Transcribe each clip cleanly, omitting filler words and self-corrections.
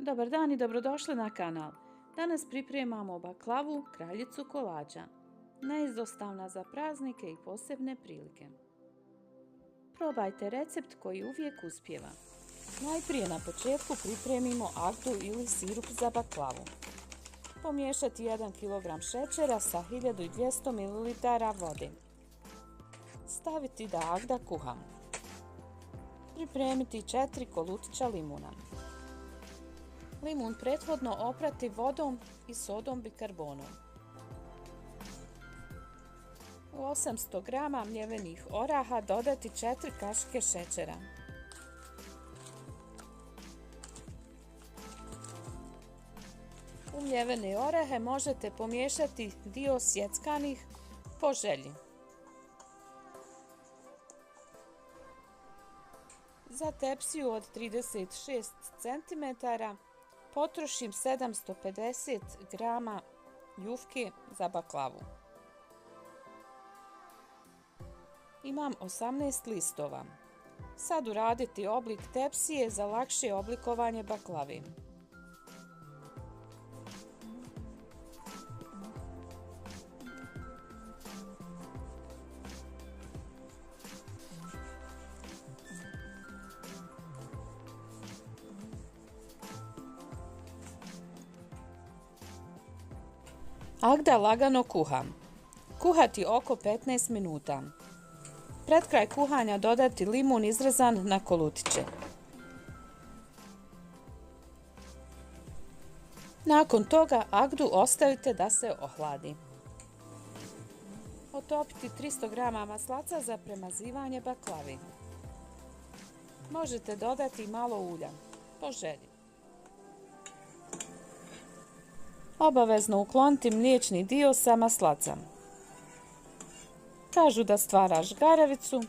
Dobar dan i dobrodošli na kanal. Danas pripremamo baklavu, kraljicu kolača. Neizostavna za praznike i posebne prilike. Probajte recept koji uvijek uspijeva. Najprije na početku pripremimo agdu ili sirup za baklavu. Pomiješati 1 kg šećera sa 1200 ml vode. Staviti da agda kuha. Pripremiti 4 kolutića limuna. Limun prethodno oprati vodom i sodom bikarbonom. U 800 g mljevenih oraha dodati 4 kašike šećera. U mljevene orahe možete pomiješati dio sjeckanih po želji. Za tepsiju od 36 cm potrošim 750 g ljufke za baklavu. Imam 18 listova. Sad uraditi oblik tepsije za lakše oblikovanje baklave. Agda lagano kuha. Kuhati oko 15 minuta. Pred kraj kuhanja dodati limun izrezan na kolutiće. Nakon toga agdu ostavite da se ohladi. Otopiti 300 g maslaca za premazivanje baklavi. Možete dodati malo ulja, po želji. Obavezno ukloniti mliječni dio sa maslaca. Kažu da stvara žgaravicu,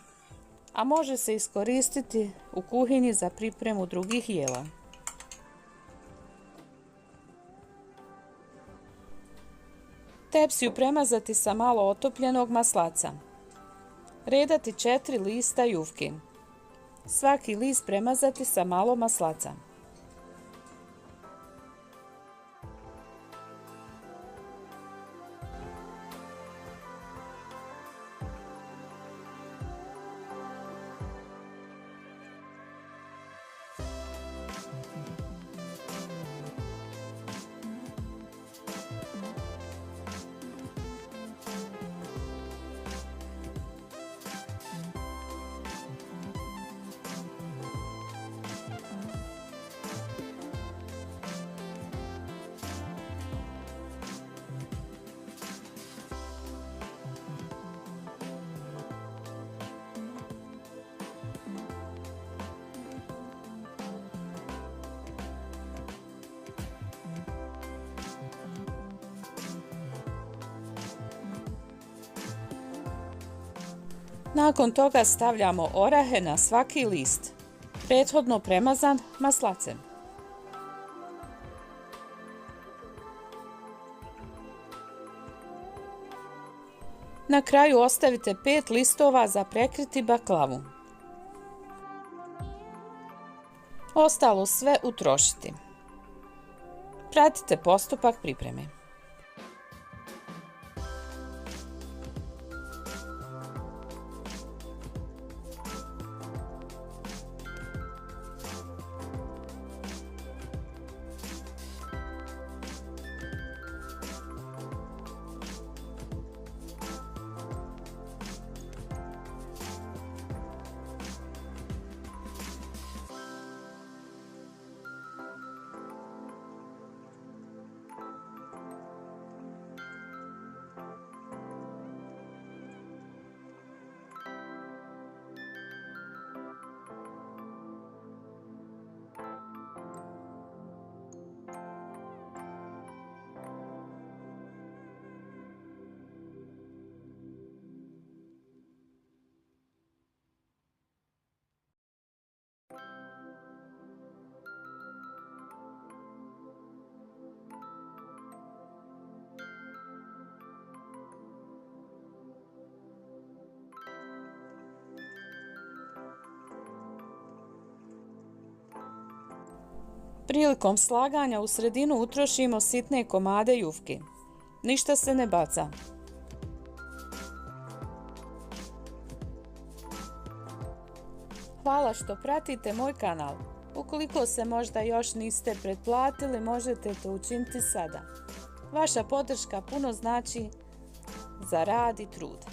a može se iskoristiti u kuhinji za pripremu drugih jela. Tepsiju premazati sa malo otopljenog maslaca. Redati 4 lista jufke. Svaki list premazati sa malo maslaca. Nakon toga stavljamo orahe na svaki list, prethodno premazan maslacem. Na kraju ostavite 5 listova za prekriti baklavu. Ostalo sve utrošiti. Pratite postupak pripreme. Prilikom slaganja u sredinu utrošimo sitne komade jufke. Ništa se ne baca. Hvala što pratite moj kanal. Ukoliko se možda još niste pretplatili, možete to učiniti sada. Vaša podrška puno znači za rad i trud.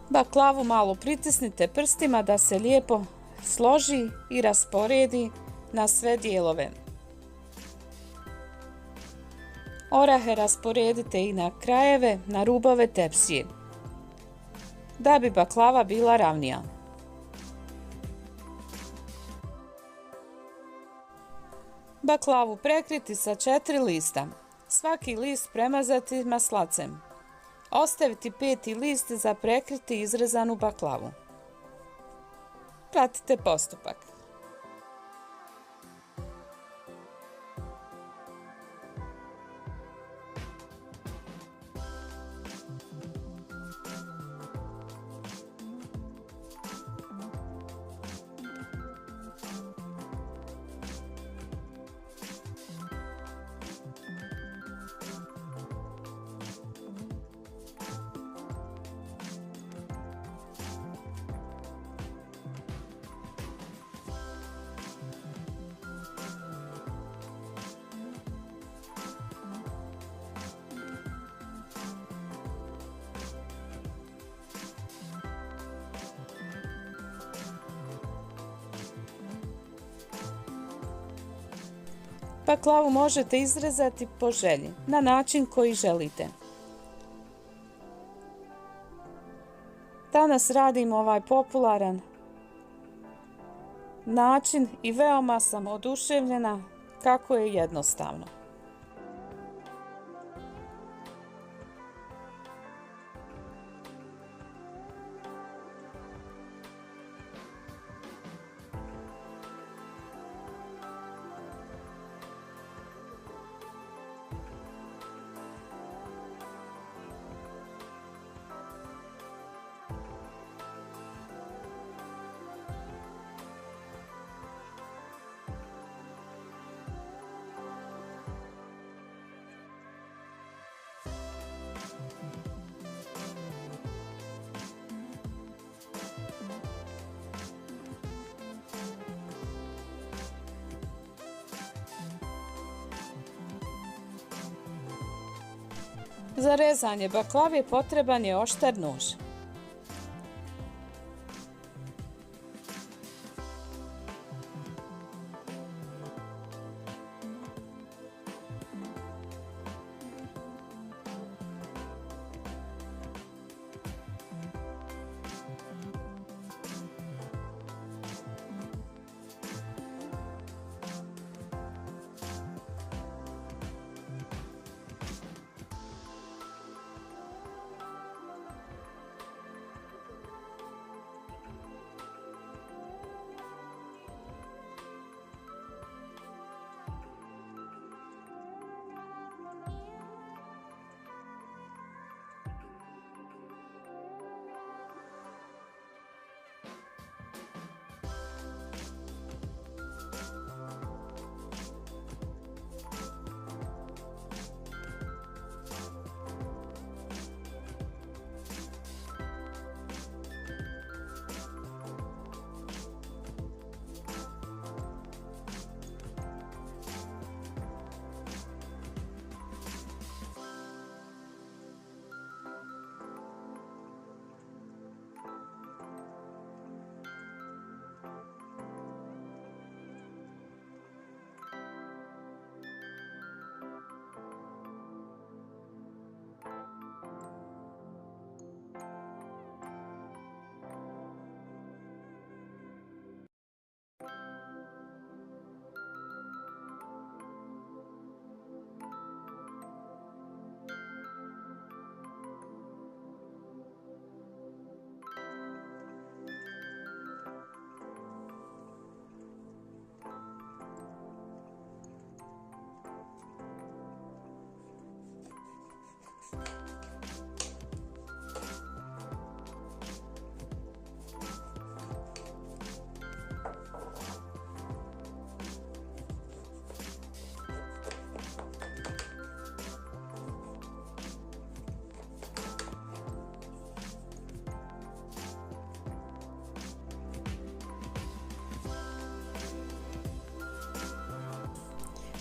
Baklavu malo pritisnite prstima da se lijepo složi i rasporedi na sve dijelove. Orahe rasporedite i na krajeve, na rubove tepsije, da bi baklava bila ravnija. Baklavu prekriti sa 4 lista. Svaki list premazati maslacem. Ostaviti 5. list za prekriti izrezanu baklavu. Pratite postupak. Baklavu možete izrezati po želji, na način koji želite. Danas radim ovaj popularan način i veoma sam oduševljena kako je jednostavno. Za rezanje baklave potreban je oštar nož.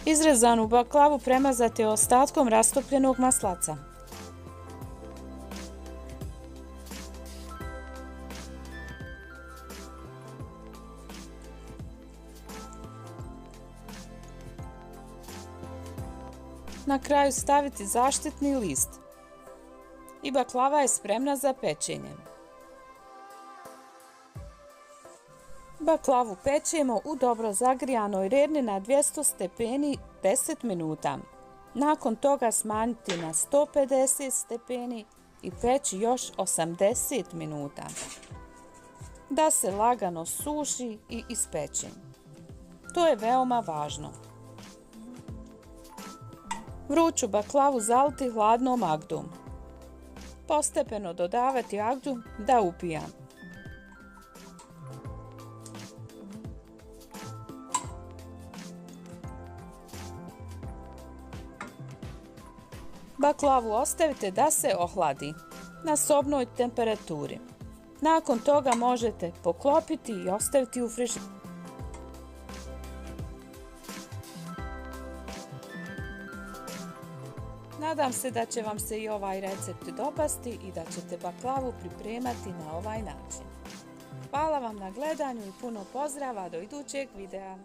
Izrezanu baklavu premazate ostatkom rastopljenog maslaca. Na kraju staviti zaštitni list. I baklava je spremna za pečenje. Baklavu pečemo u dobro zagrijanoj rerni na 200 stepeni 10 minuta. Nakon toga smanjiti na 150 stepeni i peći još 80 minuta. Da se lagano suši i ispeče. To je veoma važno. Vruću baklavu zaliti hladnom agdom. Postepeno dodavati agdu da upija. Baklavu ostavite da se ohladi na sobnoj temperaturi. Nakon toga možete poklopiti i ostaviti u frižideru. Nadam se da će vam se i ovaj recept dopasti i da ćete baklavu pripremati na ovaj način. Hvala vam na gledanju i puno pozdrava do idućeg videa.